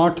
8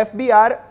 FBR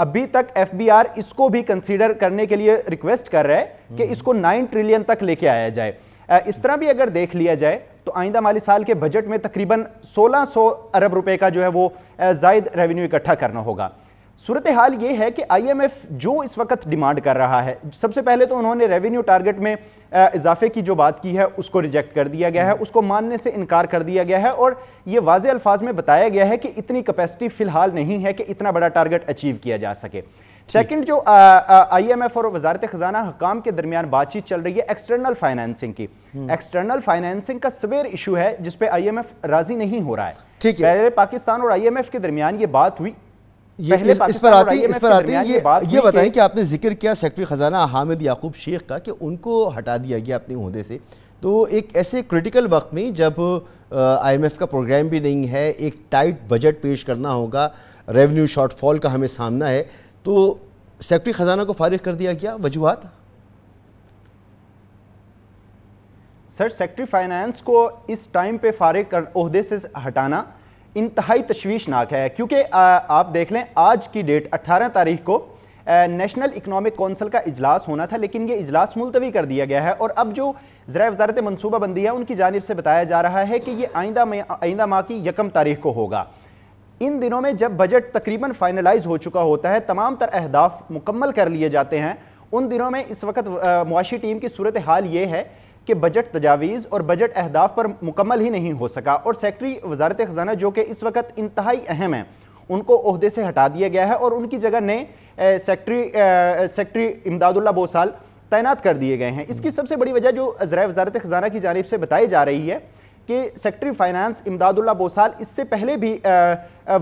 ابھی تک F B are اس کو بھی کنسیڈر کرنے کے لیے ریکویسٹ کر رہا ہے کہ اس کو 9 ٹریلین تک لے کے آیا جائے. اس طرح بھی اگر دیکھ لیا جائے تو آئندہ مالی سال کے بجٹ میں تقریباً 1600 ارب روپے کا جو ہے وہ زائد ریونیو اکٹھا کرنا ہوگا. صورتحال یہ ہے کہ آئی ایم ایف جو اس وقت ڈیمانڈ کر رہا ہے, سب سے پہلے تو انہوں نے ریونیو ٹارگٹ میں اضافے کی جو بات کی ہے اس کو ریجیکٹ کر دیا گیا ہے, اس کو ماننے سے انکار کر دیا گیا ہے, اور یہ واضح الفاظ میں بتایا گیا ہے کہ اتنی کیپیسٹی فی الحال نہیں ہے کہ اتنا بڑا ٹارگٹ اچیو کیا جا سکے. سیکنڈ, جو آئی ایم ایف اور وزارت خزانہ حکام کے درمیان بات چیت چل رہی ہے ایکسٹرنل فائنینسنگ کی, ایکسٹرنل فائنینسنگ کا سویر ایشو ہے جس پہ آئی ایم ایف راضی نہیں ہو رہا ہے. پہلے پاکستان اور آئی ایم ایف کے درمیان یہ بات ہوئی, اس پر آتے ہیں یہ بتائیں کہ آپ نے ذکر کیا سیکرٹری خزانہ حامد یعقوب شیخ کا کہ ان کو ہٹا دیا گیا اپنے عہدے سے, تو ایک ایسے کرٹیکل وقت میں جب آئی ایم ایف کا پروگرام بھی نہیں ہے, ایک ٹائٹ بجٹ پیش کرنا ہوگا, ریونیو شارٹ فال کا ہمیں سامنا ہے, تو سیکرٹری خزانہ کو فارغ کر دیا گیا. وجوہات؟ سر, سیکرٹری فائنانس کو اس ٹائم پہ فارغ عہدے سے ہٹانا انتہائی تشویشناک ہے, کیونکہ آپ دیکھ لیں آج کی ڈیٹ 18 تاریخ کو نیشنل اکنامک کونسل کا اجلاس ہونا تھا, لیکن یہ اجلاس ملتوی کر دیا گیا ہے, اور اب جو ذرائع وزارت منصوبہ بندی ہے ان کی جانب سے بتایا جا رہا ہے کہ یہ آئندہ ماہ کی 1 تاریخ کو ہوگا. ان دنوں میں جب بجٹ تقریباً فائنلائز ہو چکا ہوتا ہے, تمام تر اہداف مکمل کر لیے جاتے ہیں, ان دنوں میں اس وقت معاشی ٹیم کی صورتحال یہ ہے کہ بجٹ تجاویز اور بجٹ اہداف پر مکمل ہی نہیں ہو سکا, اور سیکرٹری وزارت خزانہ جو کہ اس وقت انتہائی اہم ہیں ان کو عہدے سے ہٹا دیا گیا ہے, اور ان کی جگہ نئے سیکرٹری امداد اللہ بوسال تعینات کر دیے گئے ہیں. اس کی سب سے بڑی وجہ جو ذرائع وزارت خزانہ کی جانب سے بتائی جا رہی ہے کہ سیکرٹری فائنانس امداد اللہ بوسال اس سے پہلے بھی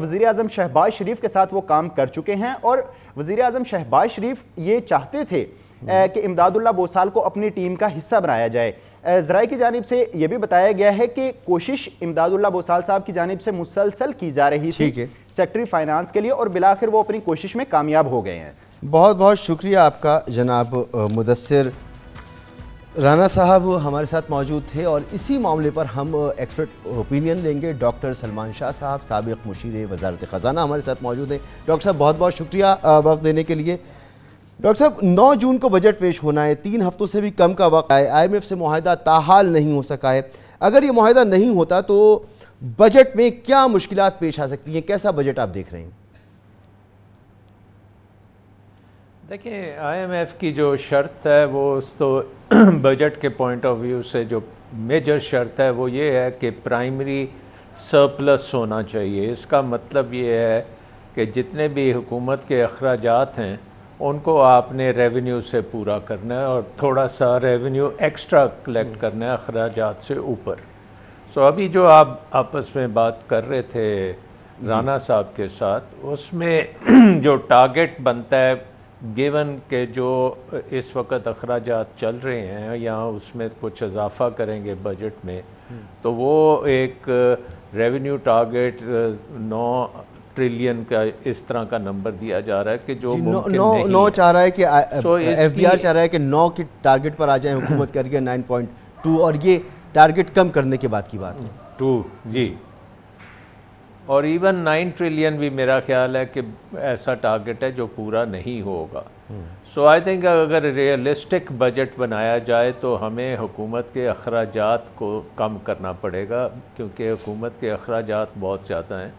وزیر اعظم شہباز شریف کے ساتھ وہ کام کر چکے ہیں, اور وزیر اعظم شہباز شریف یہ چاہتے تھے کہ امداد اللہ بوسال کو اپنی ٹیم کا حصہ بنایا جائے. ذرائع کی جانب سے یہ بھی بتایا گیا ہے کہ کوشش امداد اللہ بوسال صاحب کی جانب سے مسلسل کی جا رہی تھی سیکرٹری فائنانس کے لیے, اور بالآخر وہ اپنی کوشش میں کامیاب ہو گئے ہیں. بہت بہت شکریہ آپ کا جناب مدثر رانا صاحب ہمارے ساتھ موجود تھے, اور اسی معاملے پر ہم ایکسپرٹ اوپینین لیں گے. ڈاکٹر سلمان شاہ صاحب سابق مشیر وزارت خزانہ ہمارے ساتھ موجود ہیں. ڈاکٹر صاحب بہت بہت شکریہ وقت دینے کے لیے. ڈاکٹر صاحب 9 جون کو بجٹ پیش ہونا ہے, 3 ہفتوں سے بھی کم کا وقت ہے, آئی ایم ایف سے معاہدہ تاحال نہیں ہو سکا ہے. اگر یہ معاہدہ نہیں ہوتا تو بجٹ میں کیا مشکلات پیش آ سکتی ہیں, کیسا بجٹ آپ دیکھ رہے ہیں؟ دیکھیں, آئی ایم ایف کی جو شرط ہے وہ تو بجٹ کے پوائنٹ آف ویو سے جو میجر شرط ہے وہ یہ ہے کہ پرائمری سرپلس ہونا چاہیے. اس کا مطلب یہ ہے کہ جتنے بھی حکومت کے اخراجات ہیں ان کو آپ نے ریونیو سے پورا کرنا ہے, اور تھوڑا سا ریونیو ایکسٹرا کلیکٹ کرنا ہے اخراجات سے اوپر. سو ابھی جو آپ آپس میں بات کر رہے تھے رانا صاحب کے ساتھ, اس میں جو ٹارگٹ بنتا ہے گیون کہ جو اس وقت اخراجات چل رہے ہیں یا اس میں کچھ اضافہ کریں گے بجٹ میں, تو وہ ایک ریونیو ٹارگٹ 9 ٹریلین کا اس طرح کا نمبر دیا جا رہا ہے کہ جو ممکن نہیں ہے. 9 چاہ رہا ہے کہ ایف بی آر چاہ رہا ہے کہ 9 کے ٹارگٹ پر آ جائیں, حکومت کر گیا 9.2, اور یہ ٹارگٹ کم کرنے کے بعد کی بات ہے 2. جی, اور ایون 9 ٹریلین بھی میرا خیال ہے کہ ایسا ٹارگٹ ہے جو پورا نہیں ہوگا. سو آئی تھنک اگر ریئلسٹک بجٹ بنایا جائے تو ہمیں حکومت کے اخراجات کو کم کرنا پڑے گا, کیونکہ حکومت کے اخراجات بہت زیادہ ہیں,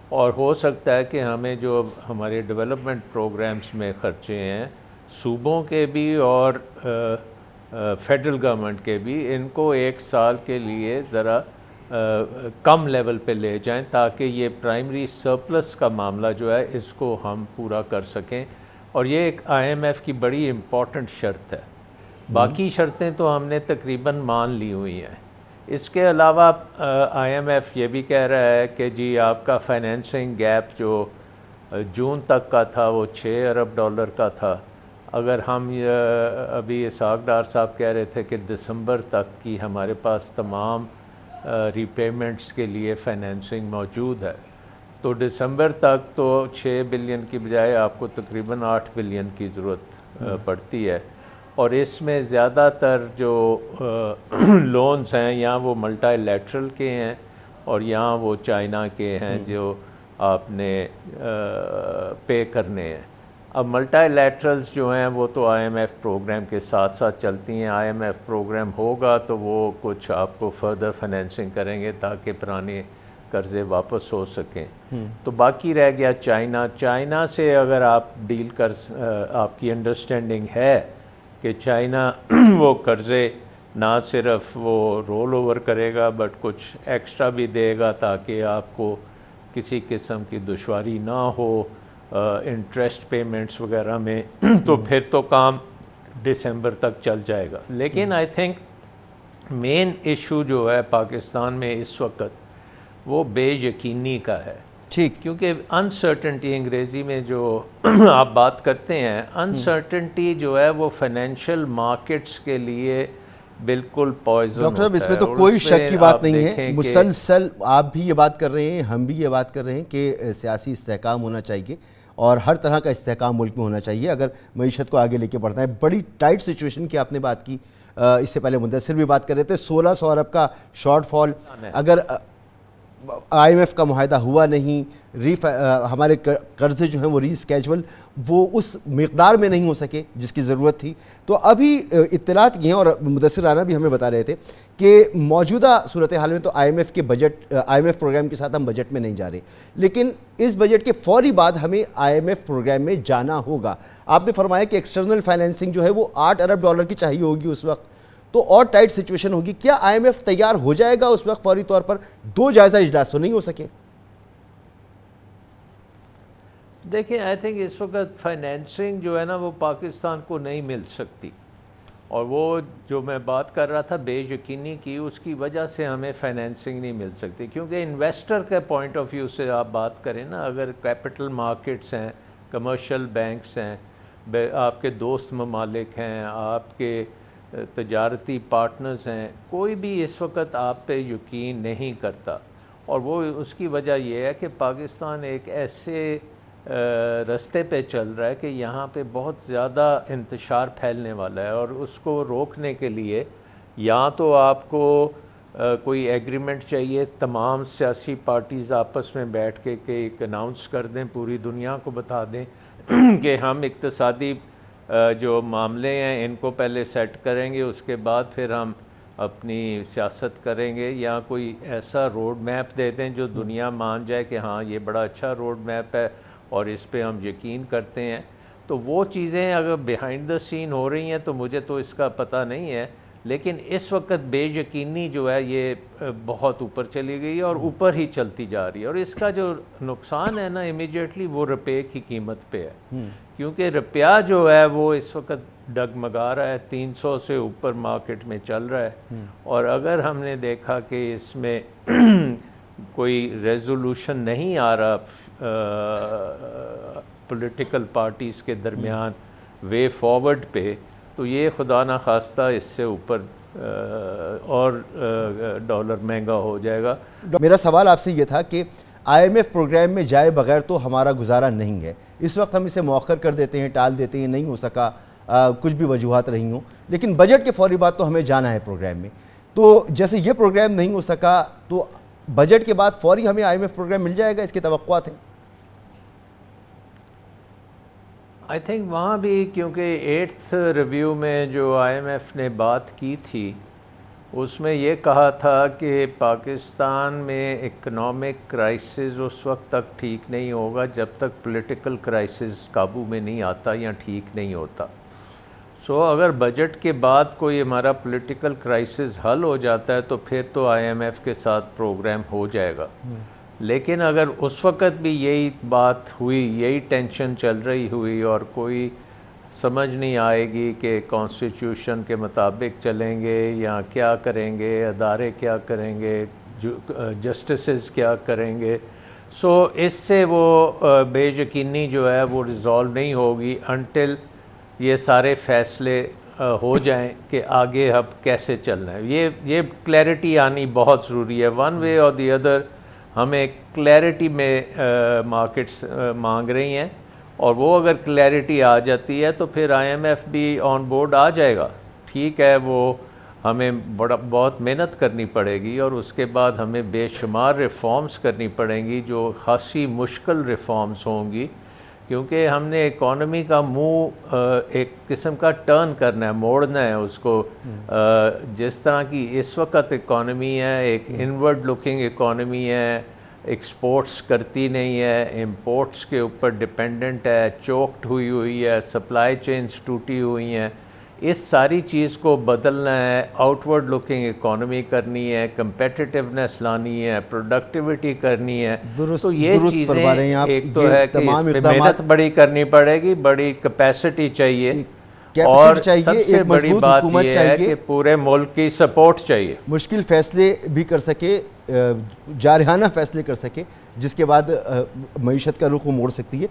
اور ہو سکتا ہے کہ ہمیں جو ہمارے ڈیولپمنٹ پروگرامز میں خرچے ہیں صوبوں کے بھی اور فیڈرل گورنمنٹ کے بھی, ان کو 1 سال کے لیے ذرا کم لیول پہ لے جائیں تاکہ یہ پرائمری سرپلس کا معاملہ جو ہے اس کو ہم پورا کر سکیں. اور یہ ایک آئی ایم ایف کی بڑی امپورٹنٹ شرط ہے. باقی شرطیں تو ہم نے تقریباً مان لی ہوئی ہیں. اس کے علاوہ آئی ایم ایف یہ بھی کہہ رہا ہے کہ جی آپ کا فائنینسنگ گیپ جو جون تک کا تھا وہ $6 ارب کا تھا. اگر ہم ابھی اسحاق ڈار صاحب کہہ رہے تھے کہ دسمبر تک کی ہمارے پاس تمام ری پیمنٹس کے لیے فائنینسنگ موجود ہے, تو دسمبر تک تو 6 بلین کی بجائے آپ کو تقریباً 8 بلین کی ضرورت پڑتی ہے. اور اس میں زیادہ تر جو لونز ہیں یا وہ ملٹی لیٹرل کے ہیں اور یا وہ چائنا کے ہیں جو آپ نے پے کرنے ہیں. اب ملٹی لیٹرلز جو ہیں وہ تو آئی ایم ایف پروگرام کے ساتھ ساتھ چلتی ہیں. آئی ایم ایف پروگرام ہوگا تو وہ کچھ آپ کو فردر فائنینسنگ کریں گے تاکہ پرانے قرضے واپس ہو سکیں. تو باقی رہ گیا چائنا سے اگر آپ ڈیل آپ کی انڈرسٹینڈنگ ہے کہ چائنا وہ قرضے نہ صرف وہ رول اوور کرے گا بٹ کچھ ایکسٹرا بھی دے گا تاکہ آپ کو کسی قسم کی دشواری نہ ہو انٹرسٹ پیمنٹس وغیرہ میں, تو پھر تو کام دسمبر تک چل جائے گا. لیکن آئی تھنک مین ایشو جو ہے پاکستان میں اس وقت وہ بے یقینی کا ہے. ٹھیک, کیونکہ انسرٹنٹی انگریزی میں جو آپ بات کرتے ہیں, انسرٹنٹی جو ہے وہ فائنینشیل مارکیٹس کے لیے بالکل پوائزن ڈاکٹر صاحب اس میں تو کوئی شک کی بات نہیں ہے. مسلسل آپ بھی یہ بات کر رہے ہیں, ہم بھی یہ بات کر رہے ہیں کہ سیاسی استحکام ہونا چاہیے اور ہر طرح کا استحکام ملک میں ہونا چاہیے اگر معیشت کو آگے لے کے بڑھنا ہے. بڑی ٹائٹ سچویشن کی آپ نے بات کی, اس سے پہلے مدثر بھی بات کر رہے تھے. 1600 ارب کا شارٹ فال, اگر آئی ایم ایف کا معاہدہ ہوا نہیں, ہمارے قرضے جو ہیں وہ ری اسکیجول وہ اس مقدار میں نہیں ہو سکے جس کی ضرورت تھی. تو ابھی اطلاعات یہ ہیں اور مدثر رانا بھی ہمیں بتا رہے تھے کہ موجودہ صورتحال میں تو آئی ایم ایف پروگرام کے ساتھ ہم بجٹ میں نہیں جا رہے, لیکن اس بجٹ کے فوری بعد ہمیں آئی ایم ایف پروگرام میں جانا ہوگا. آپ نے فرمایا کہ ایکسٹرنل فائنینسنگ جو ہے وہ $8 ارب کی چاہیے ہوگی اس وقت, تو اور ٹائٹ سچویشن ہوگی. کیا آئی ایم ایف تیار ہو جائے گا اس وقت فوری طور پر؟ 2 جائزہ اجلاس تو نہیں ہو سکے. دیکھیں آئی تھنک اس وقت فائنینسنگ جو ہے نا وہ پاکستان کو نہیں مل سکتی, اور وہ جو میں بات کر رہا تھا بے یقینی کی, اس کی وجہ سے ہمیں فائنینسنگ نہیں مل سکتی. کیونکہ انویسٹر کے پوائنٹ آف ویو سے آپ بات کریں نا, اگر کیپٹل مارکیٹس ہیں, کمرشل بینکس ہیں, آپ کے دوست ممالک ہیں, آپ کے تجارتی پارٹنرز ہیں, کوئی بھی اس وقت آپ پہ یقین نہیں کرتا. اور وہ اس کی وجہ یہ ہے کہ پاکستان ایک ایسے رستے پہ چل رہا ہے کہ یہاں پہ بہت زیادہ انتشار پھیلنے والا ہے, اور اس کو روکنے کے لیے یا تو آپ کو کوئی ایگریمنٹ چاہیے, تمام سیاسی پارٹیز آپس میں بیٹھ کے کہ ایک اناؤنس کر دیں, پوری دنیا کو بتا دیں کہ ہم اقتصادی جو معاملے ہیں ان کو پہلے سیٹ کریں گے, اس کے بعد پھر ہم اپنی سیاست کریں گے, یا کوئی ایسا روڈ میپ دے دیں جو دنیا مان جائے کہ ہاں یہ بڑا اچھا روڈ میپ ہے اور اس پہ ہم یقین کرتے ہیں. تو وہ چیزیں اگر بیہائنڈ دا سین ہو رہی ہیں تو مجھے تو اس کا پتہ نہیں ہے, لیکن اس وقت بے یقینی جو ہے یہ بہت اوپر چلی گئی اور اوپر ہی چلتی جا رہی ہے. اور اس کا جو نقصان ہے نا امیجیٹلی وہ روپے کی قیمت پہ ہے, کیونکہ روپیہ جو ہے وہ اس وقت ڈگمگا رہا ہے, 300 سے اوپر مارکیٹ میں چل رہا ہے. اور اگر ہم نے دیکھا کہ اس میں کوئی ریزولوشن نہیں آ رہا پولیٹیکل پارٹیز کے درمیان وے فارورڈ پہ, تو یہ خدا نہ خواستہ اس سے اوپر اور ڈالر مہنگا ہو جائے گا. میرا سوال آپ سے یہ تھا کہ آئی ایم ایف پروگرام میں جائے بغیر تو ہمارا گزارا نہیں ہے. اس وقت ہم اسے مؤخر کر دیتے ہیں, ٹال دیتے ہیں, نہیں ہو سکا, کچھ بھی وجوہات رہی ہوں, لیکن بجٹ کے فوری بعد تو ہمیں جانا ہے پروگرام میں. تو جیسے یہ پروگرام نہیں ہو سکا تو بجٹ کے بعد فوری ہمیں آئی ایم ایف پروگرام مل جائے گا, اس کی توقعات ہیں؟ آئی تھنک وہاں بھی کیونکہ 8th ریویو میں جو آئی ایم ایف نے بات کی تھی اس میں یہ کہا تھا کہ پاکستان میں اکنامک کرائسس اس وقت تک ٹھیک نہیں ہوگا جب تک پولیٹیکل کرائسس قابو میں نہیں آتا یا ٹھیک نہیں ہوتا. سو اگر بجٹ کے بعد کوئی ہمارا پولیٹیکل کرائسس حل ہو جاتا ہے تو پھر تو آئی ایم ایف کے ساتھ پروگرام ہو جائے گا. لیکن اگر اس وقت بھی یہی بات ہوئی, یہی ٹینشن چل رہی ہوئی اور کوئی سمجھ نہیں آئے گی کہ کانسٹیٹیوشن کے مطابق چلیں گے یا کیا کریں گے, ادارے کیا کریں گے, جسٹسز کیا کریں گے, سو اس سے وہ بے یقینی جو ہے وہ ریزالو نہیں ہوگی انٹل یہ سارے فیصلے ہو جائیں کہ آگے اب کیسے چلنا ہے. یہ کلیئرٹی آنی بہت ضروری ہے. ون وے اور دی ادر ہمیں کلیئرٹی میں مارکیٹس مانگ رہی ہیں, اور وہ اگر کلیئرٹی آ جاتی ہے تو پھر آئی ایم ایف بھی آن بورڈ آ جائے گا. ٹھیک ہے, وہ ہمیں بہت محنت کرنی پڑے گی اور اس کے بعد ہمیں بے شمار ریفارمز کرنی پڑیں گی جو خاصی مشکل ریفارمز ہوں گی, کیونکہ ہم نے اکانومی کا منہ ایک قسم کا ٹرن کرنا ہے, موڑنا ہے اس کو. جس طرح کی اس وقت اکانومی ہے, ایک انورڈ لکنگ اکانومی ہے, ایکسپورٹس کرتی نہیں ہے, امپورٹس کے اوپر ڈپینڈنٹ ہے, چوکڈ ہوئی ہے, سپلائی چینز ٹوٹی ہوئی ہیں. اس ساری چیز کو بدلنا ہے, آؤٹ ورڈ لکنگ اکانومی کرنی ہے, کمپیٹیٹیونیس لانی ہے, پروڈکٹیوٹی کرنی ہے. تو یہ چیزیں ایک تو ہے کہ اس پہ محنت بڑی کرنی پڑے گی, بڑی کیپیسٹی چاہیے, اور سب سے بڑی بات یہ ہے کہ پورے ملک کی سپورٹ چاہیے. مشکل فیصلے بھی کر سکے, جارحانہ فیصلے کر سکے, جس کے بعد معیشت کا رخ موڑ سکتی ہے.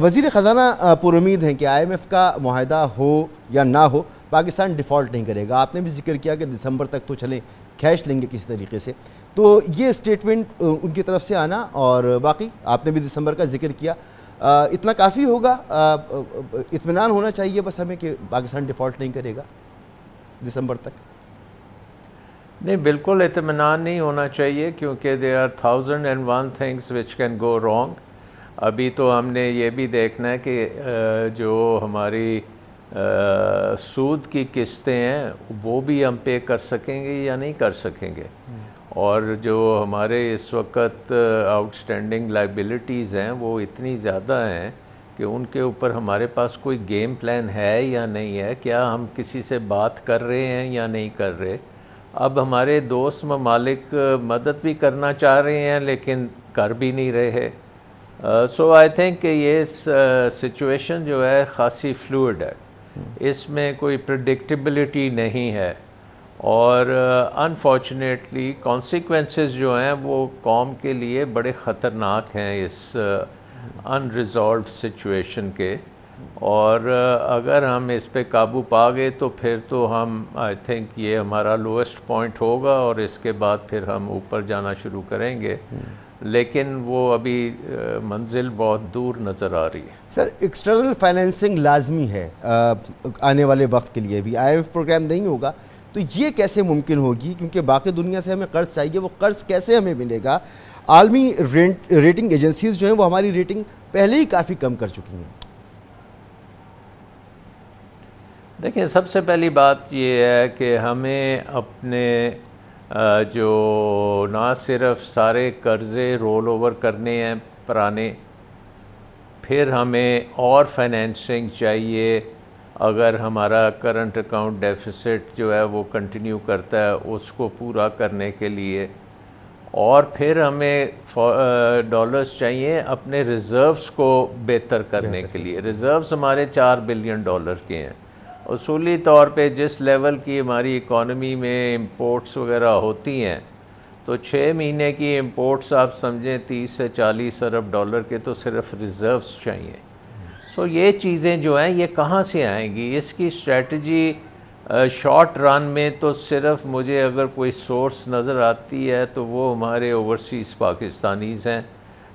وزیر خزانہ پر امید ہیں کہ آئی ایم ایف کا معاہدہ ہو یا نہ ہو, پاکستان ڈیفالٹ نہیں کرے گا. آپ نے بھی ذکر کیا کہ دسمبر تک تو چلیں کیش لیں گے کسی طریقے سے, تو یہ اسٹیٹمنٹ ان کی طرف سے آنا, اور باقی آپ نے بھی دسمبر کا ذکر کیا, اتنا کافی ہوگا, اطمینان ہونا چاہیے بس ہمیں کہ پاکستان ڈیفالٹ نہیں کرے گا دسمبر تک؟ نہیں, بالکل اطمینان نہیں ہونا چاہیے, کیونکہ there are 1001 things which can go wrong. ابھی تو ہم نے یہ بھی دیکھنا ہے کہ جو ہماری سود کی قسطیں ہیں وہ بھی ہم پے کر سکیں گے یا نہیں کر سکیں گے, اور جو ہمارے اس وقت آؤٹ اسٹینڈنگ لائبلٹیز ہیں وہ اتنی زیادہ ہیں کہ ان کے اوپر ہمارے پاس کوئی گیم پلان ہے یا نہیں ہے, کیا ہم کسی سے بات کر رہے ہیں یا نہیں کر رہے. اب ہمارے دوست ممالک مدد بھی کرنا چاہ رہے ہیں لیکن کر بھی نہیں رہے. سو آئی تھنک کہ یہ سچویشن جو ہے خاصی فلوئڈ ہے, اس میں کوئی پریڈکٹیبلٹی نہیں ہے, اور انفارچونیٹلی کانسیکوینسز جو ہیں وہ قوم کے لیے بڑے خطرناک ہیں اس ان ریزالوڈ سچویشن کے. اور اگر ہم اس پہ قابو پا گئے تو پھر تو ہم آئی تھنک یہ ہمارا لوئسٹ پوائنٹ ہوگا, اور اس کے بعد پھر ہم اوپر جانا شروع کریں گے, لیکن وہ ابھی منزل بہت دور نظر آ رہی ہے. سر, ایکسٹرنل فائنینسنگ لازمی ہے آنے والے وقت کے لیے بھی, آئی ایم ایف پروگرام نہیں ہوگا تو یہ کیسے ممکن ہوگی, کیونکہ باقی دنیا سے ہمیں قرض چاہیے, وہ قرض کیسے ہمیں ملے گا؟ عالمی ریٹنگ ایجنسیز جو ہیں وہ ہماری ریٹنگ پہلے ہی کافی کم کر چکی ہیں. دیکھیں, سب سے پہلی بات یہ ہے کہ ہمیں اپنے جو نہ صرف سارے قرضے رول اوور کرنے ہیں پرانے, پھر ہمیں اور فائنینسنگ چاہیے اگر ہمارا کرنٹ اکاؤنٹ ڈیفیسٹ جو ہے وہ کنٹینیو کرتا ہے اس کو پورا کرنے کے لیے, اور پھر ہمیں ڈالرز چاہیے اپنے ریزروز کو بہتر کرنے کے لیے. ریزروز ہمارے $4 بلین کے ہیں. اصولی طور پہ جس لیول کی ہماری اکانومی میں امپورٹس وغیرہ ہوتی ہیں تو 6 مہینے کی امپورٹس آپ سمجھیں $30 سے $40 ارب کے تو صرف ریزروز چاہیے. سو یہ چیزیں جو ہیں یہ کہاں سے آئیں گی؟ اس کی اسٹریٹجی شارٹ رن میں تو صرف مجھے اگر کوئی سورس نظر آتی ہے تو وہ ہمارے اوورسیز پاکستانیز ہیں,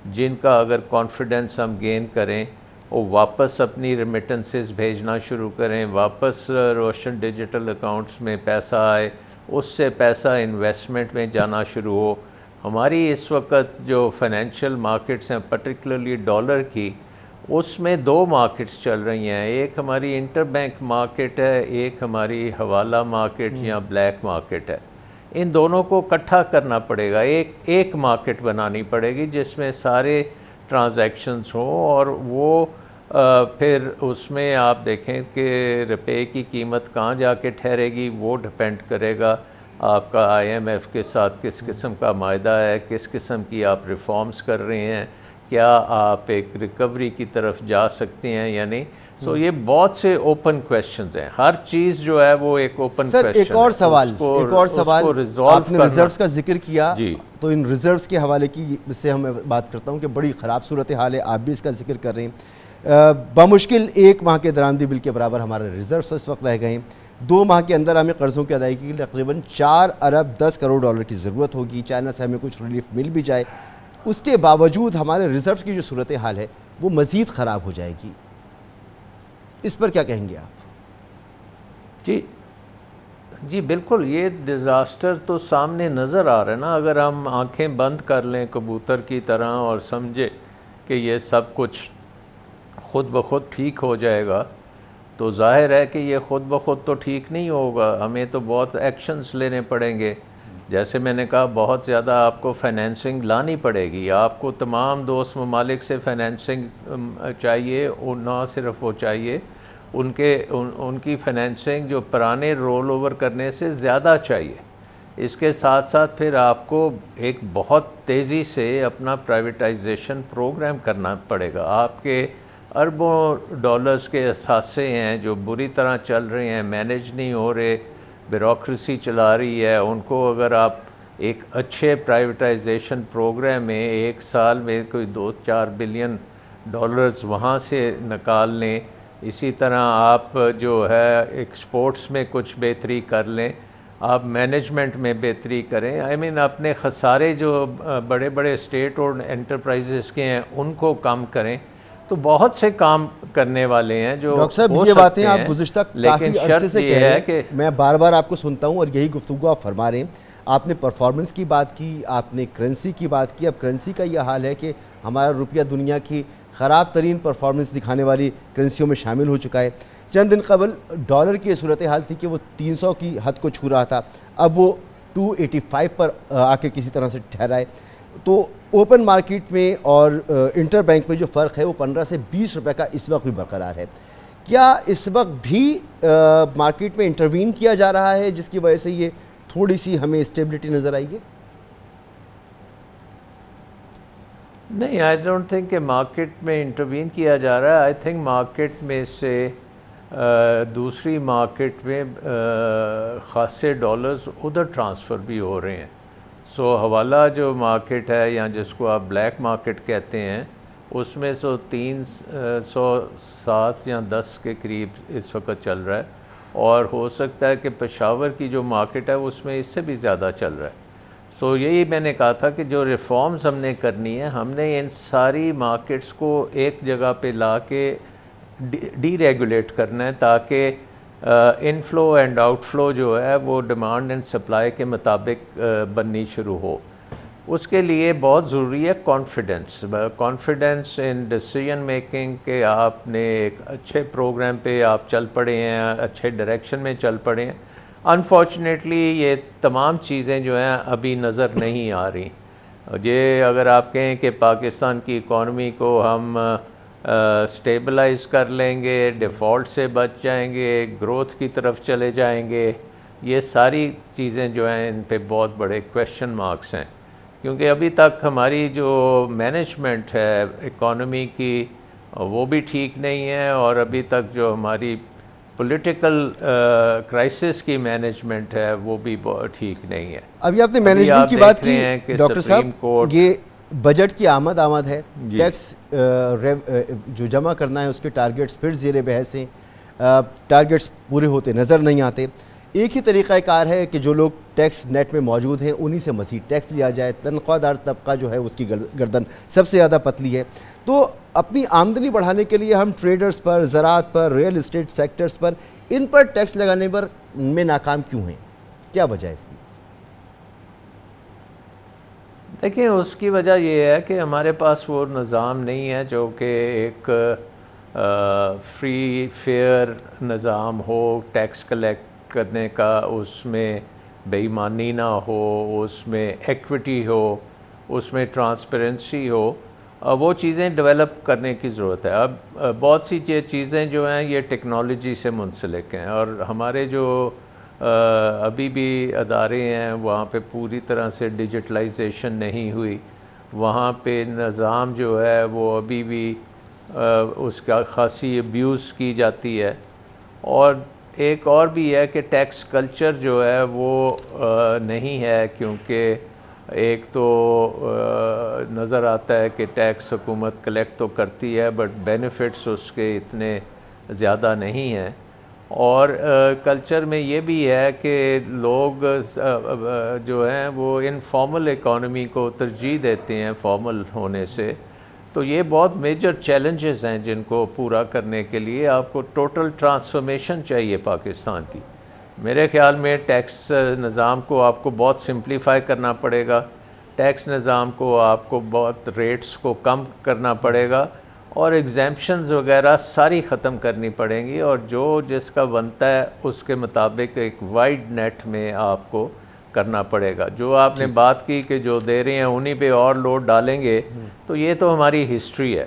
جن کا اگر کانفیڈنس ہم گین کریں, وہ واپس اپنی ریمیٹنسز بھیجنا شروع کریں, واپس روشن ڈیجیٹل اکاؤنٹس میں پیسہ آئے, اس سے پیسہ انویسٹمنٹ میں جانا شروع ہو. ہماری اس وقت جو فائنینشیل مارکیٹس ہیں پرٹیکولرلی ڈالر کی, اس میں 2 مارکیٹس چل رہی ہیں, ایک ہماری انٹر بینک مارکیٹ ہے, ایک ہماری حوالہ مارکیٹ یا بلیک مارکیٹ ہے. ان دونوں کو اکٹھا کرنا پڑے گا, ایک مارکیٹ بنانی پڑے گی جس میں سارے ٹرانزیکشنز ہوں, اور وہ پھر اس میں آپ دیکھیں کہ روپے کی قیمت کہاں جا کے ٹھہرے گی, وہ ڈپینڈ کرے گا آپ کا آئی ایم ایف کے ساتھ کس قسم کا معاہدہ ہے, کس قسم کی آپ ریفارمز کر رہے ہیں, کیا آپ ایک ریکوری کی طرف جا سکتے ہیں یا نہیں. سو یہ بہت سے اوپن کویشچنز ہیں, ہر چیز جو ہے وہ ایک اوپن کویشچن ہے. سر, ایک اور سوال آپ نے ریزروز کا ذکر کیا, تو ان ریزروز کے حوالے کی سے ہم بات کرتا ہوں کہ بڑی خراب صورتحال ہے, آپ بھی اس کا ذکر کر رہے ہیں. بمشکل 1 ماہ کے درآمدی بل کے برابر ہمارے ریزروز اس وقت رہ گئے ہیں. 2 ماہ کے اندر ہمیں قرضوں کی ادائیگی کے لیے تقریباً $4 ارب 10 کروڑ کی ضرورت ہوگی. چائنا سے ہمیں کچھ ریلیف مل بھی جائے, اس کے باوجود ہمارے ریزروز کی جو صورتحال ہے وہ مزید خراب ہو جائے گی. اس پر کیا کہیں گے آپ؟ جی بالکل, یہ ڈیزاسٹر تو سامنے نظر آ رہا ہے نا. اگر ہم آنکھیں بند کر لیں کبوتر کی طرح اور سمجھے کہ یہ سب کچھ خود بخود ٹھیک ہو جائے گا تو ظاہر ہے کہ یہ خود بخود تو ٹھیک نہیں ہوگا، ہمیں تو بہت ایکشنز لینے پڑیں گے. جیسے میں نے کہا بہت زیادہ آپ کو فائنینسنگ لانی پڑے گی، آپ کو تمام دوست ممالک سے فائنینسنگ چاہیے، اور نہ صرف وہ چاہیے، ان کی فائنینسنگ جو پرانے رول اوور کرنے سے زیادہ چاہیے. اس کے ساتھ ساتھ پھر آپ کو ایک بہت تیزی سے اپنا پرائیویٹائزیشن پروگرام کرنا پڑے گا. آپ کے اربوں ڈالرز کے اثاثے ہیں جو بری طرح چل رہے ہیں، مینیج نہیں ہو رہے، بیوروکریسی چلا رہی ہے، ان کو اگر آپ ایک اچھے پرائیویٹائزیشن پروگرام میں ایک سال میں کوئی 2-4 بلین ڈالرز وہاں سے نکال لیں، اسی طرح آپ جو ہے ایکسپورٹس میں کچھ بہتری کر لیں، آپ مینجمنٹ میں بہتری کریں، اپنے خسارے جو بڑے بڑے اسٹیٹ اور انٹرپرائزز کے ہیں ان کو کم کریں، تو بہت سے کام کرنے والے ہیں جو ڈاکٹر صاحب یہ باتیں آپ گزشتہ کافی عرصے سے کہہ رہے ہیں، میں بار بار آپ کو سنتا ہوں اور یہی گفتگو آپ فرما رہے ہیں. آپ نے پرفارمنس کی بات کی، آپ نے کرنسی کی بات کی. اب کرنسی کا یہ حال ہے کہ ہمارا روپیہ دنیا کی خراب ترین پرفارمنس دکھانے والی کرنسیوں میں شامل ہو چکا ہے. چند دن قبل ڈالر کی صورتحال تھی کہ وہ 300 کی حد کو چھو رہا تھا، اب وہ 285 پر آ کے کسی طرح سے ٹھہرا ہے. تو اوپن مارکیٹ میں اور انٹر بینک میں جو فرق ہے وہ 15 سے 20 روپے کا اس وقت بھی برقرار ہے. کیا اس وقت بھی مارکیٹ میں انٹروین کیا جا رہا ہے جس کی وجہ سے یہ تھوڑی سی ہمیں اسٹیبلٹی نظر آئی ہے؟ نہیں، آئی ڈونٹ تھنک کہ مارکیٹ میں انٹروین کیا جا رہا ہے. آئی تھنک مارکیٹ میں سے دوسری مارکیٹ میں خاصے ڈالرز ادھر ٹرانسفر بھی ہو رہے ہیں. سو حوالہ جو مارکیٹ ہے یا جس کو آپ بلیک مارکیٹ کہتے ہیں، اس میں 307 یا 10 کے قریب اس وقت چل رہا ہے، اور ہو سکتا ہے کہ پشاور کی جو مارکیٹ ہے اس میں اس سے بھی زیادہ چل رہا ہے. سو یہی میں نے کہا تھا کہ جو ریفارمز ہم نے کرنی ہے، ہم نے ان ساری مارکیٹس کو ایک جگہ پہ لا کے ڈی ریگولیٹ کرنا ہے تاکہ انفلو اینڈ آؤٹ فلو جو ہے وہ ڈیمانڈ اینڈ سپلائی کے مطابق بننی شروع ہو. اس کے لیے بہت ضروری ہے کانفیڈنس ان ڈیسیژن میکنگ، کہ آپ نے ایک اچھے پروگرام پہ آپ چل پڑے ہیں، اچھے ڈائریکشن میں چل پڑے ہیں. انفارچونیٹلی یہ تمام چیزیں جو ہیں ابھی نظر نہیں آ رہی. یہ اگر آپ کہیں کہ پاکستان کی اکانومی کو ہم سٹیبلائز کر لیں گے، ڈیفالٹ سے بچ جائیں گے، گروتھ کی طرف چلے جائیں گے، یہ ساری چیزیں جو ہیں ان پہ بہت بڑے کویشچن مارکس ہیں. کیونکہ ابھی تک ہماری جو مینجمنٹ ہے اکانومی کی وہ بھی ٹھیک نہیں ہے، اور ابھی تک جو ہماری پولیٹیکل کرائسس کی مینجمنٹ ہے وہ بھی ٹھیک نہیں ہے. ابھی آپ نے مینجمنٹ کی بات کی ڈاکٹر صاحب، یہ بجٹ کی آمد ہے، ٹیکس جو جمع کرنا ہے اس کے ٹارگٹس پھر زیر بحث ہیں، ٹارگٹس پورے ہوتے نظر نہیں آتے. ایک ہی طریقہ کار ہے کہ جو لوگ ٹیکس نیٹ میں موجود ہیں انہی سے مزید ٹیکس لیا جائے. تنخواہ دار طبقہ جو ہے اس کی گردن سب سے زیادہ پتلی ہے. تو اپنی آمدنی بڑھانے کے لیے ہم ٹریڈرز پر، زراعت پر، ریئل اسٹیٹ سیکٹرز پر، ان پر ٹیکس لگانے پر میں ناکام کیوں ہیں؟ کیا وجہ ہے اس کی؟ دیکھیں، اس کی وجہ یہ ہے کہ ہمارے پاس وہ نظام نہیں ہے جو کہ ایک فری فیئر نظام ہو، ٹیکس کلیکٹ کرنے کا، اس میں بے ایمانی نہ ہو، اس میں ایکوٹی ہو، اس میں ٹرانسپیرنسی ہو. وہ چیزیں ڈیولپ کرنے کی ضرورت ہے. اب بہت سی چیزیں جو ہیں یہ ٹیکنالوجی سے منسلک ہیں، اور ہمارے جو ابھی بھی ادارے ہیں وہاں پہ پوری طرح سے ڈیجیٹلائزیشن نہیں ہوئی. وہاں پہ نظام جو ہے وہ ابھی بھی اس کا خاصی ابیوز کی جاتی ہے. اور ایک اور بھی ہے کہ ٹیکس کلچر جو ہے وہ نہیں ہے، کیونکہ ایک تو نظر آتا ہے کہ ٹیکس حکومت کلیکٹ تو کرتی ہے بٹ بینیفٹس اس کے اتنے زیادہ نہیں ہیں. اور کلچر میں یہ بھی ہے کہ لوگ جو ہیں وہ انفارمل اکانومی کو ترجیح دیتے ہیں فارمل ہونے سے. تو یہ بہت میجر چیلنجز ہیں جن کو پورا کرنے کے لیے آپ کو ٹوٹل ٹرانسفارمیشن چاہیے پاکستان کی. میرے خیال میں ٹیکس نظام کو آپ کو بہت سمپلیفائی کرنا پڑے گا، ٹیکس نظام کو آپ کو بہت ریٹس کو کم کرنا پڑے گا، اور ایگزیمپشنز وغیرہ ساری ختم کرنی پڑیں گی، اور جو جس کا بنتا ہے اس کے مطابق ایک وائڈ نیٹ میں آپ کو کرنا پڑے گا۔ جو آپ نے بات کی کہ جو دے رہے ہیں انہی پہ اور لوڈ ڈالیں گے، تو یہ تو ہماری ہسٹری ہے،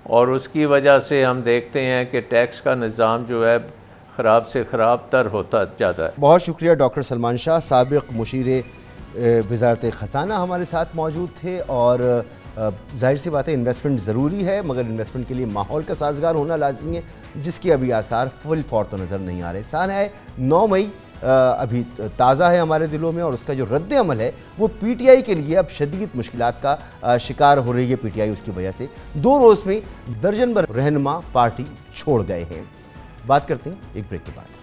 اور اس کی وجہ سے ہم دیکھتے ہیں کہ ٹیکس کا نظام جو ہے خراب سے خراب تر ہوتا جاتا ہے۔ بہت شکریہ ڈاکٹر سلمان شاہ، سابق مشیر وزارت خزانہ ہمارے ساتھ موجود تھے۔ اور ظاہر سی بات ہے انویسٹمنٹ ضروری ہے، مگر انویسٹمنٹ کے لیے ماحول کا سازگار ہونا لازمی ہے، جس کی ابھی آثار فل فور تو نظر نہیں آ رہے۔ سال ہے 9 مئی ابھی تازہ ہے ہمارے دلوں میں، اور اس کا جو رد عمل ہے وہ پی ٹی آئی کے لیے اب شدید مشکلات کا شکار ہو رہی ہے۔ پی ٹی آئی اس کی وجہ سے 2 روز میں درجن بھر رہنما پارٹی چھوڑ گئے ہیں۔ بات کرتے ہیں ایک بریک کے بعد۔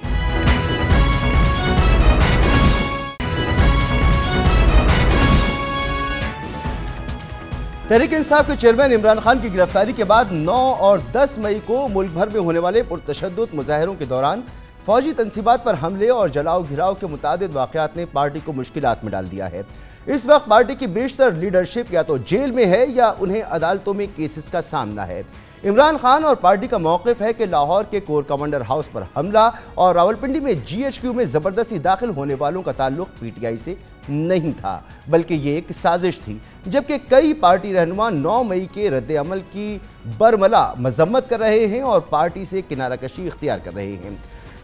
تحریک انصاف کے چیئرمین عمران خان کی گرفتاری کے بعد 9 اور 10 مئی کو ملک بھر میں ہونے والے پرتشدد مظاہروں کے دوران فوجی تنصیبات پر حملے اور جلاؤ گھراؤ کے متعدد واقعات نے پارٹی کو مشکلات میں ڈال دیا ہے۔ اس وقت پارٹی کی بیشتر لیڈرشپ یا تو جیل میں ہے یا انہیں عدالتوں میں کیسز کا سامنا ہے۔ عمران خان اور پارٹی کا موقف ہے کہ لاہور کے کور کمانڈر ہاؤس پر حملہ اور راولپنڈی میں جی ایچ کیو میں زبردستی داخل ہونے والوں کا تعلق پی ٹی آئی سے نہیں تھا، بلکہ یہ ایک سازش تھی، جبکہ کئی پارٹی رہنما 9 مئی کے رد عمل کی برملا مذمت کر رہے ہیں اور پارٹی سے کنارہ کشی اختیار کر رہے ہیں۔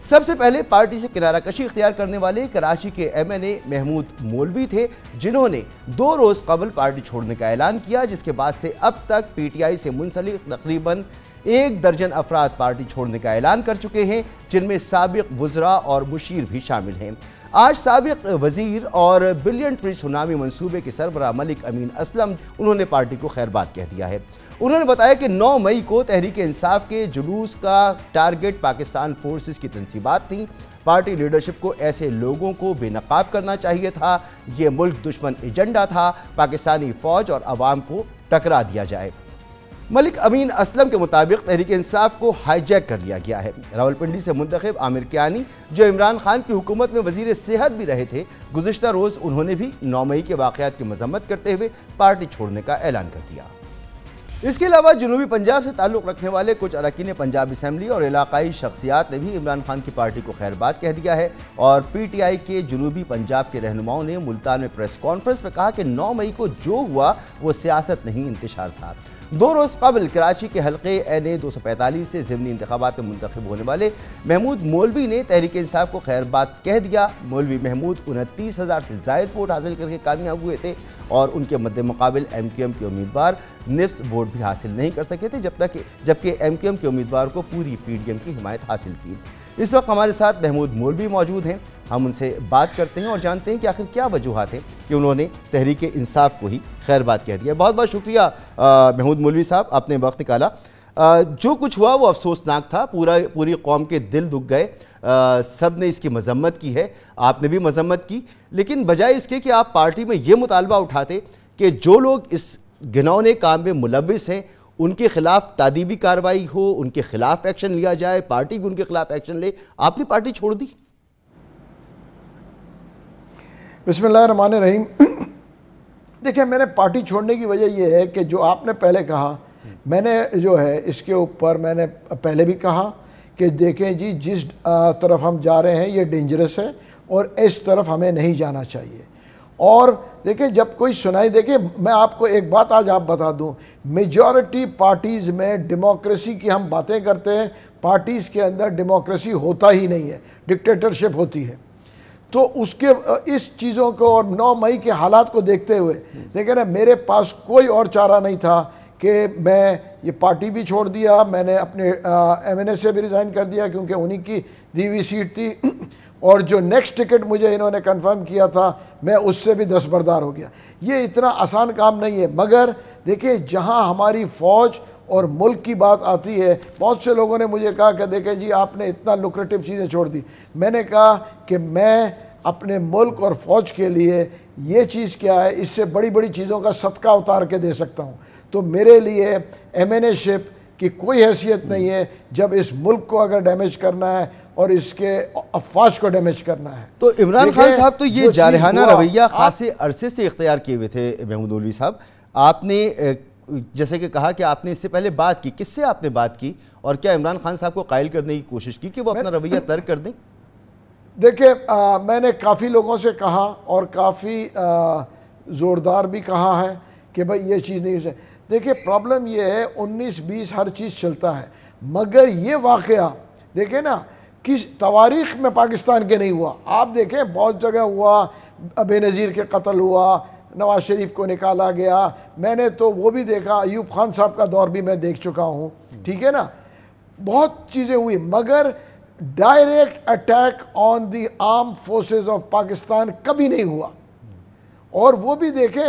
سب سے پہلے پارٹی سے کنارہ کشی اختیار کرنے والے کراچی کے ایم این اے محمود مولوی تھے، جنہوں نے 2 روز قبل پارٹی چھوڑنے کا اعلان کیا، جس کے بعد سے اب تک پی ٹی آئی سے منسلک تقریباً 1 درجن افراد پارٹی چھوڑنے کا اعلان کر چکے ہیں، جن میں سابق وزراء اور مشیر بھی شامل ہیں۔ آج سابق وزیر اور بلین ٹری سونامی منصوبے کے سربراہ ملک امین اسلم انہوں نے پارٹی کو خیر بات کہہ دیا ہے۔ انہوں نے بتایا کہ 9 مئی کو تحریک انصاف کے جلوس کا ٹارگٹ پاکستان فورسز کی تنصیبات تھیں۔ پارٹی لیڈرشپ کو ایسے لوگوں کو بے نقاب کرنا چاہیے تھا۔ یہ ملک دشمن ایجنڈا تھا، پاکستانی فوج اور عوام کو ٹکرا دیا جائے۔ ملک امین اسلم کے مطابق تحریک انصاف کو ہائی جیک کر لیا گیا ہے۔ راولپنڈی سے منتخب عامر کیانی، جو عمران خان کی حکومت میں وزیر صحت بھی رہے تھے، گزشتہ روز انہوں نے بھی 9 مئی کے واقعات کی مذمت کرتے ہوئے پارٹی چھوڑنے کا اعلان کر دیا۔ اس کے علاوہ جنوبی پنجاب سے تعلق رکھنے والے کچھ اراکین پنجاب اسمبلی اور علاقائی شخصیات نے بھی عمران خان کی پارٹی کو خیر بات کہہ دیا ہے، اور پی ٹی آئی کے جنوبی پنجاب کے رہنماؤں نے ملتان میں پریس کانفرنس میں کہا کہ 9 مئی کو جو ہوا وہ سیاست نہیں، انتشار تھا۔ 2 روز قبل کراچی کے حلقے این اے 245 سے ضمنی انتخابات میں منتخب ہونے والے محمود مولوی نے تحریک انصاف کو خیر بات کہہ دیا۔ مولوی محمود 29,000 سے زائد ووٹ حاصل کر کے کامیاب ہوئے تھے، اور ان کے مد مقابل ایم کیو ایم کے امیدوار نصف ووٹ بھی حاصل نہیں کر سکے تھے، جبکہ ایم کیو ایم کے امیدوار کو پوری پی ڈی ایم کی حمایت حاصل تھی۔ اس وقت ہمارے ساتھ محمود مولوی موجود ہیں، ہم ان سے بات کرتے ہیں اور جانتے ہیں کہ آخر کیا وجوہات ہیں کہ انہوں نے تحریک انصاف کو ہی خیر بات کہہ دیا۔ بہت بہت شکریہ محمود مولوی صاحب، آپ نے وقت نکالا۔ جو کچھ ہوا وہ افسوسناک تھا، پوری قوم کے دل دکھ گئے، سب نے اس کی مذمت کی ہے، آپ نے بھی مذمت کی، لیکن بجائے اس کے کہ آپ پارٹی میں یہ مطالبہ اٹھاتے کہ جو لوگ اس گھنونے کام میں ملوث ہیں ان کے خلاف تادیبی کارروائی ہو، ان کے خلاف ایکشن لیا جائے، پارٹی بھی ان کے خلاف ایکشن لے، آپ نے پارٹی چھوڑ دی۔ بسم اللہ الرحمن الرحیم۔ دیکھیں، میں نے پارٹی چھوڑنے کی وجہ یہ ہے کہ جو آپ نے پہلے کہا، میں نے جو ہے اس کے اوپر میں نے پہلے بھی کہا کہ دیکھیں جی، جس طرف ہم جا رہے ہیں یہ ڈینجرس ہے اور اس طرف ہمیں نہیں جانا چاہیے۔ اور دیکھیں جب کوئی سنائی، دیکھیں میں آپ کو ایک بات آج آپ بتا دوں، میجورٹی پارٹیز میں ڈیموکریسی کی ہم باتیں کرتے ہیں، پارٹیز کے اندر ڈیموکریسی ہوتا ہی نہیں ہے، ڈکٹیٹرشپ ہوتی ہے۔ تو اس چیزوں کو اور 9 مئی کے حالات کو دیکھتے ہوئے دیکھیں نا، میرے پاس کوئی اور چارہ نہیں تھا کہ میں یہ پارٹی بھی چھوڑ دیا، میں نے اپنے ایم این اے سے بھی ریزائن کر دیا کیونکہ انہی کی دی ہوئی سیٹ تھی، اور جو نیکسٹ ٹکٹ مجھے انہوں نے کنفرم کیا تھا میں اس سے بھی دستبردار ہو گیا۔ یہ اتنا آسان کام نہیں ہے، مگر دیکھیں جہاں ہماری فوج اور ملک کی بات آتی ہے، بہت سے لوگوں نے مجھے کہا کہ دیکھیں جی آپ نے اتنا لوکریٹو چیزیں چھوڑ دی۔ میں نے کہا کہ میں اپنے ملک اور فوج کے لیے یہ چیز کیا ہے، اس سے بڑی بڑی چیزوں کا صدقہ اتار کے دے سکتا ہوں۔ تو میرے لیے ایم این اے شپ کی کوئی حیثیت نہیں ہے جب اس ملک کو اگر ڈیمیج کرنا ہے اور اس کے افواج کو ڈیمیج کرنا ہے۔ تو عمران خان صاحب تو یہ جارحانہ رویہ خاصے عرصے سے اختیار کیے ہوئے تھے۔ محمود مولوی صاحب، آپ نے جیسے کہ کہا کہ آپ نے اس سے پہلے بات کی، کس سے آپ نے بات کی اور کیا عمران خان صاحب کو قائل کرنے کی کوشش کی کہ وہ اپنا رویہ ترک کر دیں؟ دیکھیں میں نے کافی لوگوں سے کہا اور کافی زوردار بھی کہا ہے کہ بھئی یہ چیز نہیں ہے. دیکھیں پرابلم یہ ہے 19-20 ہر چیز چلتا ہے، مگر یہ واقعہ دیکھیں نا کس تواریخ میں پاکستان کے نہیں ہوا. آپ دیکھیں بہت جگہ ہوا، بے نظیر کے قتل ہوا، نواز شریف کو نکالا گیا، میں نے تو وہ بھی دیکھا، ایوب خان صاحب کا دور بھی میں دیکھ چکا ہوں، ٹھیک ہے نا، بہت چیزیں ہوئی، مگر direct attack on the arm forces of Pakistan کبھی نہیں ہوا. اور وہ بھی دیکھیں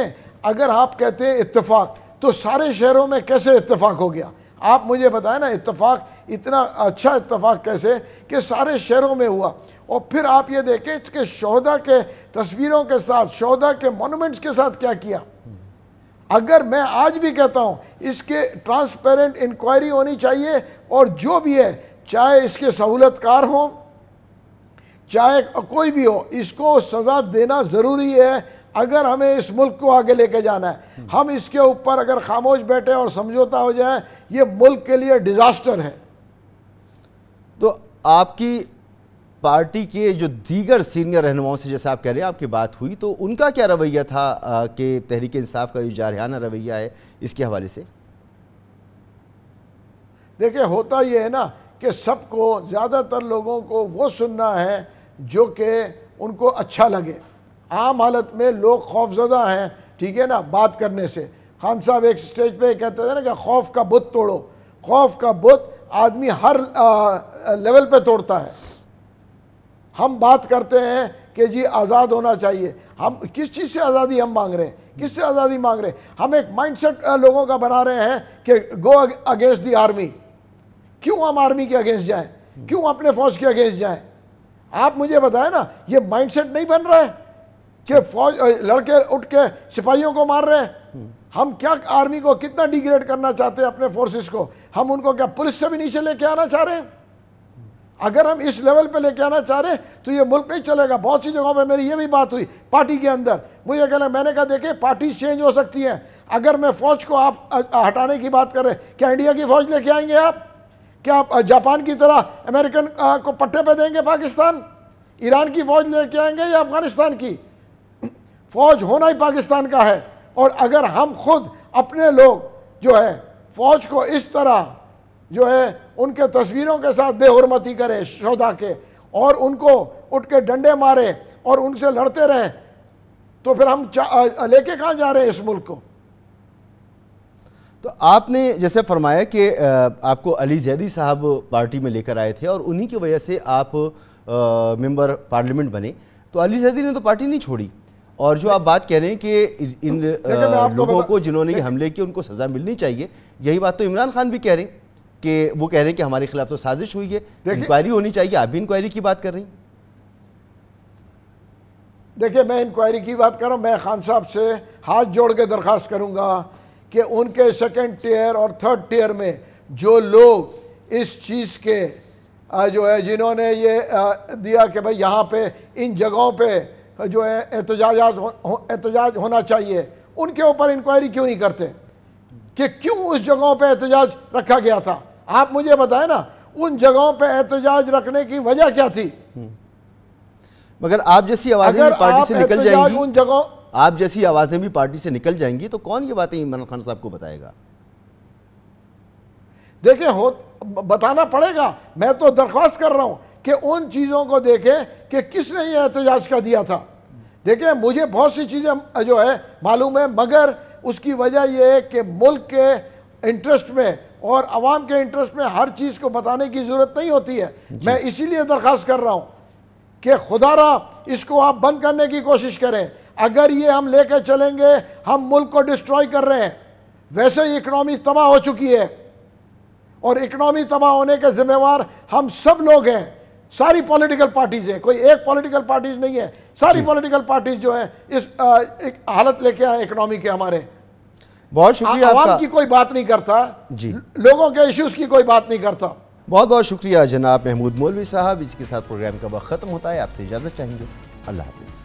اگر آپ کہتے ہیں اتفاق تو سارے شہروں میں کیسے اتفاق ہو گیا؟ آپ مجھے بتائیں نا اتفاق، اتنا اچھا اتفاق کیسے کہ سارے شہروں میں ہوا. اور پھر آپ یہ دیکھیں کہ شہداء کے تصویروں کے ساتھ، شہداء کے مونومنٹس کے ساتھ کیا کیا. اگر میں آج بھی کہتا ہوں اس کے ٹرانسپیرنٹ انکوائری ہونی چاہیے، اور جو بھی ہے چاہے اس کے سہولت کار ہوں چاہے کوئی بھی ہو، اس کو سزا دینا ضروری ہے اگر ہمیں اس ملک کو آگے لے کے جانا ہے. ہم اس کے اوپر اگر خاموش بیٹھے اور سمجھوتا ہو جائے یہ ملک کے لیے ڈیزاسٹر ہے. تو آپ کی پارٹی کے جو دیگر سینئر رہنماؤں سے جیسے آپ کہہ رہے ہیں آپ کی بات ہوئی، تو ان کا کیا رویہ تھا کہ تحریک انصاف کا جو جارحانہ رویہ ہے اس کے حوالے سے؟ دیکھیں ہوتا یہ ہے نا کہ سب کو، زیادہ تر لوگوں کو وہ سننا ہے جو کہ ان کو اچھا لگے. عام حالت میں لوگ خوف زدہ ہیں، ٹھیک ہے نا، بات کرنے سے. خان صاحب ایک سٹیج پہ کہتے تھے نا کہ خوف کا بت توڑو. خوف کا بت آدمی ہر لیول پہ توڑتا ہے. ہم بات کرتے ہیں کہ جی آزاد ہونا چاہیے، ہم کس چیز سے آزادی ہم مانگ رہے ہیں؟ کس سے آزادی مانگ رہے ہیں؟ ہم ایک مائنڈ سیٹ لوگوں کا بنا رہے ہیں کہ گو اگینسٹ دی آرمی. کیوں ہم آرمی کے اگینسٹ جائیں؟ کیوں اپنے فوج کے اگینسٹ جائیں؟ آپ مجھے بتائیں نا، یہ مائنڈ سیٹ نہیں بن رہا ہے کہ فوج لڑکے اٹھ کے سپاہیوں کو مار رہے ہیں. ہم کیا آرمی کو کتنا ڈیگریڈ کرنا چاہتے ہیں اپنے فورسز کو؟ ہم ان کو کیا پولیس سے بھی نیچے لے کے آنا چاہ رہے ہیں؟ اگر ہم اس لیول پہ لے کے آنا چاہ رہے ہیں تو یہ ملک نہیں چلے گا. بہت سی جگہوں پہ میری یہ بھی بات ہوئی پارٹی کے اندر، مجھے کہنا، میں نے کہا دیکھیں پارٹیز چینج ہو سکتی ہیں. اگر میں فوج کو آپ ہٹانے کی بات کر رہے ہیں، کیا انڈیا کی فوج لے کے آئیں گے آپ؟ کیا آپ جاپان کی طرح امریکن کو پٹے پہ دیں گے پاکستان؟ ایران کی فوج لے کے آئیں گے یا افغانستان کی؟ فوج ہونا ہی پاکستان کا ہے. اور اگر ہم خود اپنے لوگ جو ہے فوج کو اس طرح جو ہے ان کے تصویروں کے ساتھ بے حرمتی کرے شہداء کے، اور ان کو اٹھ کے ڈنڈے مارے اور ان سے لڑتے رہیں، تو پھر ہم لے کے کہاں جا رہے ہیں اس ملک کو؟ تو آپ نے جیسے فرمایا کہ آپ کو علی زیدی صاحب پارٹی میں لے کر آئے تھے اور انہی کی وجہ سے آپ ممبر پارلیمنٹ بنے، تو علی زیدی نے تو پارٹی نہیں چھوڑی. اور جو آپ بات کہہ رہے ہیں کہ ان لوگوں کو جنہوں نے یہ حملے کی ان کو سزا ملنی چاہیے، یہی بات تو عمران خان بھی کہہ رہے ہیں کہ وہ کہہ رہے ہیں کہ ہمارے خلاف تو سازش ہوئی ہے، انکوائری ہونی چاہیے. آپ بھی انکوائری کی بات کر رہے ہیں. دیکھیں میں انکوائری کی بات کر رہا ہوں. میں خان صاحب سے ہاتھ جوڑ کے درخواست کروں گا کہ ان کے سیکنڈ ٹیئر اور تھرڈ ٹیئر میں جو لوگ اس چیز کے جو ہے جنہوں نے یہ دیا کہ بھئی یہاں پہ ان جگہوں پہ جو ہے احتجاج ہونا چاہیے، ان کے اوپر انکوائری کیوں نہیں کرتے کہ کیوں اس جگہوں پہ احتجاج رکھا گیا تھا؟ آپ مجھے بتائیں نا ان جگہوں پہ احتجاج رکھنے کی وجہ کیا تھی؟ مگر آپ جیسی آوازیں بھی پارٹی سے نکل جائیں گی، ان جگہوں آپ جیسی آوازیں بھی پارٹی سے نکل جائیں گی تو کون یہ باتیں عمران خان صاحب کو بتائے گا؟ دیکھیں بتانا پڑے گا. میں تو درخواست کر رہا ہوں کہ ان چیزوں کو دیکھیں کہ کس نے یہ احتجاج کا دیا تھا. دیکھیں مجھے بہت سی چیزیں جو ہے معلوم ہے، مگر اس کی وجہ یہ ہے کہ ملک کے انٹرسٹ میں اور عوام کے انٹرسٹ میں ہر چیز کو بتانے کی ضرورت نہیں ہوتی ہے. میں اسی لیے درخواست کر رہا ہوں کہ خدا را اس کو آپ بند کرنے کی کوشش کریں. اگر یہ ہم لے کے چلیں گے ہم ملک کو ڈسٹروائے کر رہے ہیں. ویسے ہی اکنامی تباہ ہو چکی ہے اور اکنامی تباہ ہونے کے ذمہ وار ہم سب لوگ ہیں. ساری پولیٹیکل پارٹیز ہیں، کوئی ایک پولیٹیکل پارٹیز نہیں ہے. ساری پولیٹیکل پارٹیز جو ہیں اس حالت لے کے آئے اکنامی کے ہمارے. بہت شکریہ. عوام کی کوئی بات نہیں کرتا، لوگوں کے ایشوز کی کوئی بات نہیں کرتا. بہت بہت شکریہ جناب محمود مولوی صاحب. اس کے ساتھ پروگرام کا وقت ختم ہوتا ہے. آپ سے اجازت چاہیں گے. اللہ حافظ.